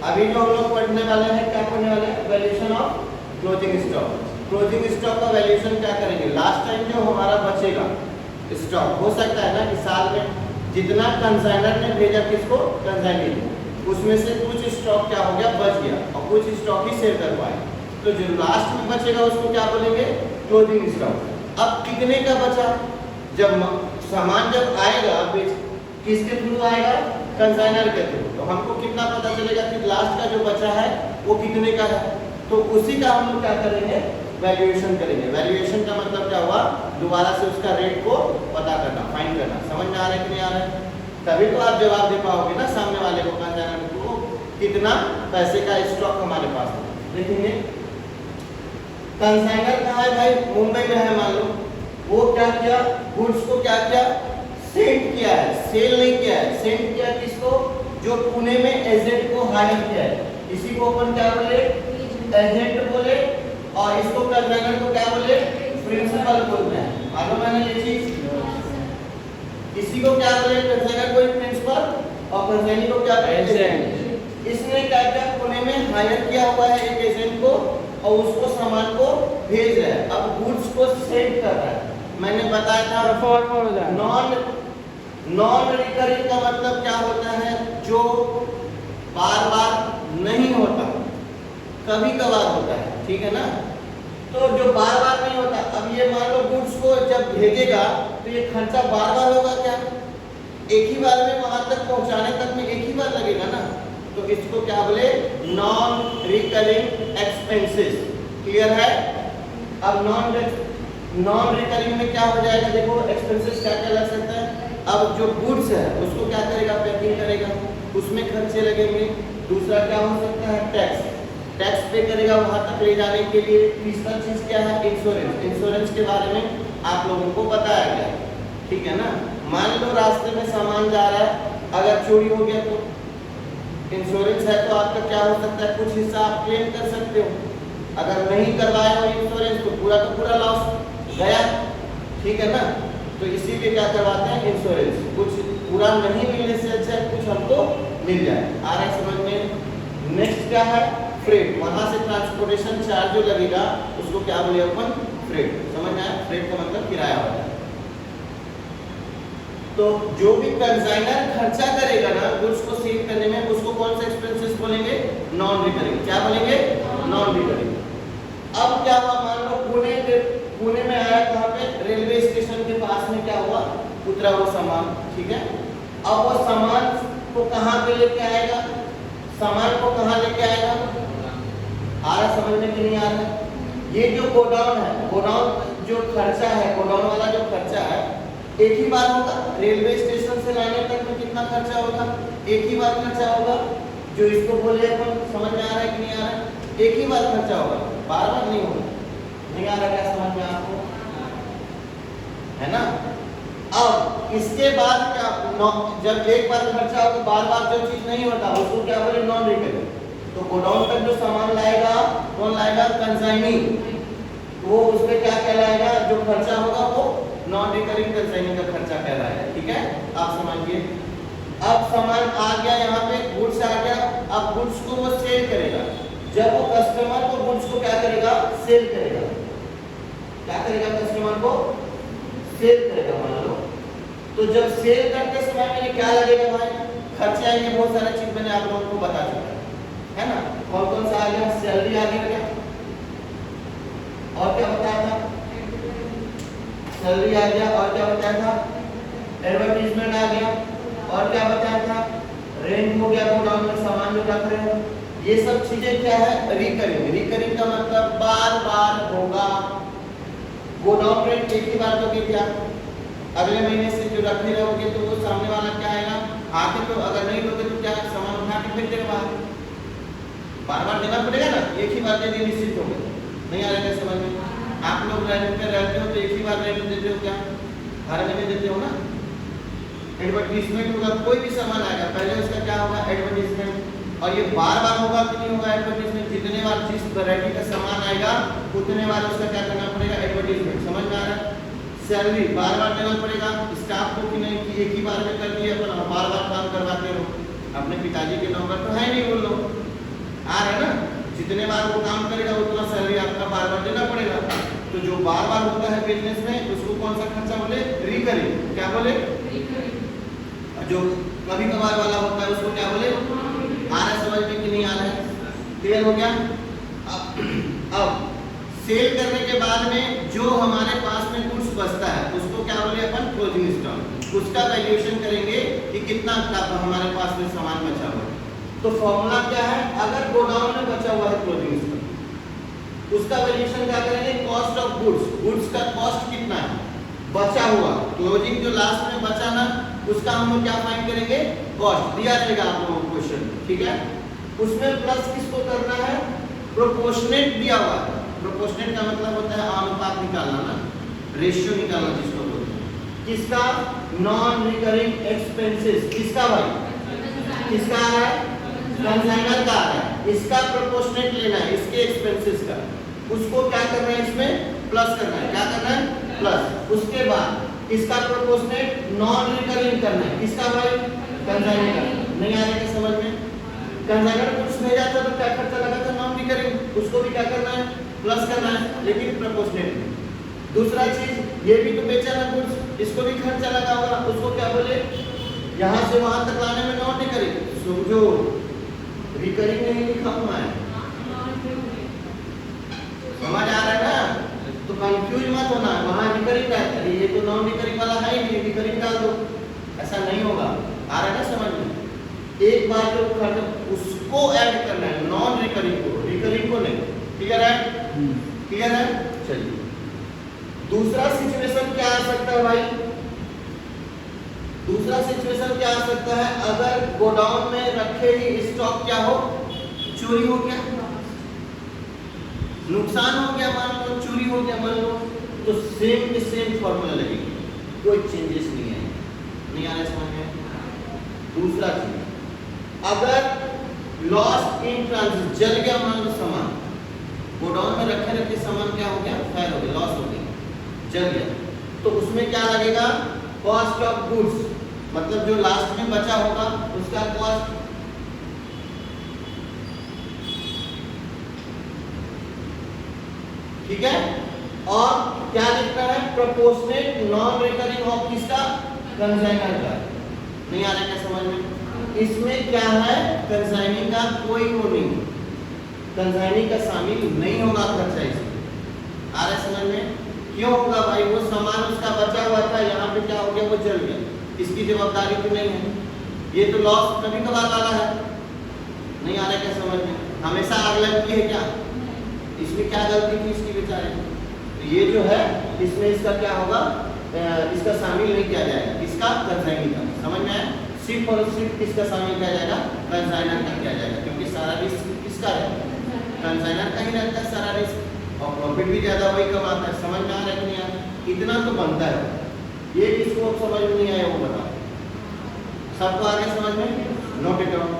अभी जो हम लोग पढ़ने वाले हैं, क्या पढ़ने वाले हैं? Valuation of closing stock. Closing stock का वैल्यूएशन क्या करेंगे? लास्ट टाइम जो हमारा बचेगा स्टॉक, हो सकता है ना कि साल में जितना कंसाइनर ने भेजा किसको, कंसाइनी को, उसमें से कुछ स्टॉक क्या हो गया, बच गया, और कुछ स्टॉक ही सेल कर पाए, तो जो लास्ट में बचेगा उसको क्या बोलेंगे? Closing stock. अब कितने का बचा? जब सामान जब आएगा किसके थ्रू आएगा? कंसाइनर के थ्रू, तो हमको कितना पता चलेगा कि लास्ट का जो बचा है वो कितने का है? तो उसी का हम लोग क्या करेंगे? वैल्यूएशन करेंगे। वैल्यूएशन का मतलब क्या हुआ? दोबारा से उसका रेट को पता करना, फाइंड करना। समझ में आ रहा है कि नहीं आ रहा है? तभी तो आप जवाब दे पाओगे ना सामने वाले को, कंसाइनर को, कितना पैसे का स्टॉक हमारे पास है। देखेंगे कंसाइनर कहाँ है भाई? मुंबई में है मान लो। वो क्या किया? गुड्स को क्या किया? सेंड किया है, सेल नहीं किया है। सेंड किया किसको? जो पुणे में एजेंट को हायर किया है। इसी को अपन क्या बोले? एजेंट बोले। और इसको कंसाइनर को क्या बोले? प्रिंसिपल बोलते हैं। मालूम है ना ये चीज? इसी को क्या बोले? कंसाइनर को प्रिंसिपल और कंसाइनी को क्या? एजेंट। इसने क्या किया? पुणे में हायर किया हुआ है एक एजेंट को, और उसको सामान को भेज रहा है। अब गुड्स को सेल कर रहा है। मैंने बताया था नॉन रिकरिंग का मतलब क्या होता है? जो बार बार नहीं होता, कभी कभार होता है, ठीक है ना? तो जो बार बार नहीं होता, अब ये मान लो गुड्स को जब भेजेगा तो ये खर्चा बार बार होगा क्या? एक ही बार में वहां तक पहुंचाने तक में एक ही बार लगेगा ना, तो इसको क्या बोले? Non recurring expenses. क्लियर है? अब नॉन रिकरिंग में क्या हो जाएगा? देखो एक्सपेंसेस क्या क्या लग सकता है। अब जो गुड्स है उसको क्या करेगा? पैकिंग करेगा, उसमें खर्चे लगेंगे। दूसरा क्या हो सकता है? टैक्स पे करेगा वहां तक ले जाने के लिए। तीसरा चीज क्या है? इंश्योरेंस। इंश्योरेंस के बारे में आप लोगों को बताया गया, ठीक है ना? मान लो रास्ते में सामान जा रहा है, अगर चोरी हो गया तो इंश्योरेंस है तो आपका क्या हो सकता है? कुछ हिस्सा आप क्लेम कर सकते हो। अगर नहीं करवाए हो इंश्योरेंस तो पूरा लॉस गया, ठीक है ना? तो इसीलिए क्या करवाते हैं? इंश्योरेंस। कुछ पूरा नहीं मिलने से अच्छा है कुछ हमको मिल जाए। आ रहा है समझ में? नेक्स्ट क्या है? फ्रेट। वहां से ट्रांसपोर्टेशन चार्ज जो लगेगा उसको क्या बोले अपन? फ्रेट। समझ में आया? फ्रेट का मतलब किराया होता है। तो जो भी कंसाइनर खर्चा करेगा ना गुड्स को सेल करने में, उसको कौन सा एक्सपेंसेस बोलेंगे? Non recurring. क्या बोलेंगे? Non recurring. अब क्या हुआ? मान लो पुणे में आया, कहाँ पे? रेलवे स्टेशन के पास में क्या हुआ? उतरा वो सामान, ठीक है? अब वो सामान को कहाँ पे लेके आएगा? सामान को कहाँ लेके आएगा? आ रहा समझ में कि नहीं आ रहा? ये जो गोडाउन है, गोडाउन जो खर्चा है, गोडाउन वाला जो खर्चा है, एक ही बार होगा। रेलवे स्टेशन से लाने तक में कितना खर्चा होगा? एक ही बार खर्चा होगा। जो इसको बोले अपन, समझ में आ रहा है कि नहीं आ रहा? एक ही बार खर्चा होगा, बार बार नहीं होगा। नहीं आ रहा क्या समझ में आपको? है ना? अब इसके बाद क्या? जब एक बार खर्चा होगा, बार बार जो चीज नहीं होता उसको क्या बोले? Non recurring. तो गोडाउन तक जो सामान लाएगा कौन लाएगा? कंसाइनी। वो उसपे क्या कहलाएगा? जो खर्चा होगा वो नॉन रिकरिंग कंसाइनी का खर्चा कहलाएगा, ठीक है? आप समझिए। अब सामान आ गया, यहाँ पे गुड्स आ गया। अब गुड्स को वो सेल करेगा। जब वो कस्टमर को गुड्स को क्या करेगा? सेल करेगा। क्या करेगा? कस्टमर को सेल करेगा मान लो। तो जब सेल करते समय में क्या लगेगा भाई? खर्चे आएंगे, बहुत सारे चीज मैंने आप लोगों को बता चुका है ना? कौन कौन सा आ गया? सैलरी आ गया क्या? और क्या बताया था? सैलरी आ गया। और क्या बताया था? एडवर्टीजमेंट आ गया। और क्या बताया था? रेंट हो गया, गोडाउन में सामान जो रख रहे हो। ये सब चीजें क्या है? रिकरिंग। रिकरिंग का मतलब बार बार होगा। गोडाउन रेंट एक ही बार तो क्या? अगले महीने से जो रखने रहोगे तो वो सामने वाला क्या आएगा? आके तो अगर नहीं दोगे तो क्या? सामान उठा के फेंक देगा बाहर। बार बार देना पड़ेगा ना, एक ही बार दे दिए निश्चित हो गए। नहीं आ रहा है समझ में? आप लोग रेंट पे रहते हो तो एक ही बार रेंट देते हो क्या? हर महीने देते हो ना? एडवर्टीजमेंट होगा, कोई भी सामान आएगा पहले उसका क्या होगा? एडवर्टीजमेंट। और ये बार बार होगा कि नहीं होगा एडवर्टीजमेंट? जितने बार जिस वैरायटी का सामान आएगा उतने बार उसका क्या करना पड़ेगा? एडवर्टीजमेंट। समझ में आ रहा है? सैलरी बार बार देना पड़ेगा स्टाफ को, कि नहीं कि एक ही बार में कर दिए अपन बार बार काम करवाते रहो। अपने पिताजी के नौकर तो है नहीं बोल लो, जितने बार वो काम करेगा उतना सैलरी आपका बार बार देना पड़ेगा। तो जो बार बार होता है बिजनेस में उसको कौन सा खर्चा बोले? रिकरिंग। क्या बोले? जो कभी कभार वाला होता है उसको क्या बोले? आ रहा है समझ में कि नहीं आ रहा है? क्लियर हो गया? अब सेल करने के बाद में जो हमारे पास में गुड्स बचता है उसको क्या बोले अपन? Closing stock. उसका वैल्यूएशन करेंगे कि कितना हमारे पास में सामान बचा हुआ है। तो फॉर्मूला क्या है? अगर गोडाउन में बचा हुआ है क्लोजिंग स्टॉक, उसका वैल्यूएशन क्या करेंगे? Cost of goods. गुड्स का कॉस्ट कितना है बचा हुआ, क्लोजिंग जो लास्ट में बचा ना, उसका हम लोग क्या फाइंड करेंगे? कॉस्ट। दिया जाएगा आप लोगों को क्वेश्चन, ठीक है? उसमें प्लस किसको करना है? प्रोपोर्शनेट दिया हुआ है। प्रोपोर्शनेट का मतलब होता है अनुपात निकालना ना, रेशियो निकालना जिसको बोलते हैं। किसका? Non recurring expenses. किसका भाई? किसका आ रहा है? कंसाइनर का आ रहा है। इसका प्रोपोर्शनेट लेना है इसके एक्सपेंसेस का, उसको क्या करना है? इसमें प्लस करना है। क्या करना है? प्लस। उसके बाद इसका प्रोपोर्शनेट नॉन रिकरिंग करना है। किसका भाई? कंसाइनर का। नहीं आ रहा है समझ में? कंसाइनर कुछ भेजा था तो क्या खर्चा लगा था? Non recurring. उसको भी क्या करना है? प्लस करना है, लेकिन प्रोपोर्शनेट में। दूसरा चीज ये भी तो बेचा ना गुड्स, इसको भी खर्चा लगा होगा, उसको क्या बोले? यहाँ से वहां तक लाने में नॉन रिकरिंग। समझो, रिकरिंग नहीं लिखा हुआ है, समझ आ रहा है ना? तो कंफ्यूज मत होना, वहां रिकरिंग है, अरे ये तो नॉन रिकरिंग वाला है ही नहीं, रिकरिंग डाल दो, ऐसा नहीं होगा। आ रहा है ना समझ में? एक बार जो खर्च उसको ऐड करना है, नॉन रिकरिंग को, रिकरिंग को नहीं। क्लियर है? क्लियर है? चलिए, दूसरा सिचुएशन क्या आ सकता है भाई? दूसरा सिचुएशन क्या आ सकता है? अगर गोडाउन में रखे ही स्टॉक क्या हो? चोरी हो गया, नुकसान हो गया, मान लो चोरी हो गया मान लो, तो सेम के सेम फॉर्मूला लगेगी, कोई चेंजेस नहीं है। नहीं आ रहा समझ में? दूसरा चीज, अगर लॉस इन ट्रांजिट, जल गया मान लो सामान, गोडाउन में रखे रखे सामान क्या हो गया? फायर हो गया, लॉस हो गया, जल गया, तो उसमें क्या लगेगा? कॉस्ट ऑफ गुड्स, मतलब जो लास्ट में बचा होगा उसका कॉस्ट। ठीक है? और क्या लिखना है? प्रोपोर्शनेट नॉन रिकरिंग ऑफ किसका? कंसाइनर का। नहीं आ रहा क्या समझ में? इसमें क्या है? कंसाइनिंग का कोई वो नहीं, कंसाइनिंग का शामिल नहीं होगा खर्चा इसमें। आ रहा समझ में? क्यों होगा भाई? वो सामान उसका बचा हुआ था, यहाँ पे क्या हो गया? वो जल गया, इसकी जवाबदारी तो नहीं है, ये तो लॉस कभी कभार वाला है। नहीं आ रहा क्या समझ में? हमेशा आग लगती है क्या? इसमें क्या गलती थी इसकी बेचारे? तो ये जो है इसमें इसका क्या होगा? इसका शामिल नहीं किया जाएगा, किसका? कंसाइनिंग का। समझ में आया? सिर्फ और सिर्फ किसका शामिल किया जाएगा? कंसाइनर का किया जाएगा, क्योंकि सारा रिस्क किसका है? कंसाइनर का ही रहता है सारा रिस्क, और प्रॉफिट भी ज्यादा वही कमाता है। समझ में आ रहा है कि नहीं आ रहा? इतना तो बनता है। ये किसको समझ में नहीं आया वो बताओ, सबको आ गया समझ में? Note it down.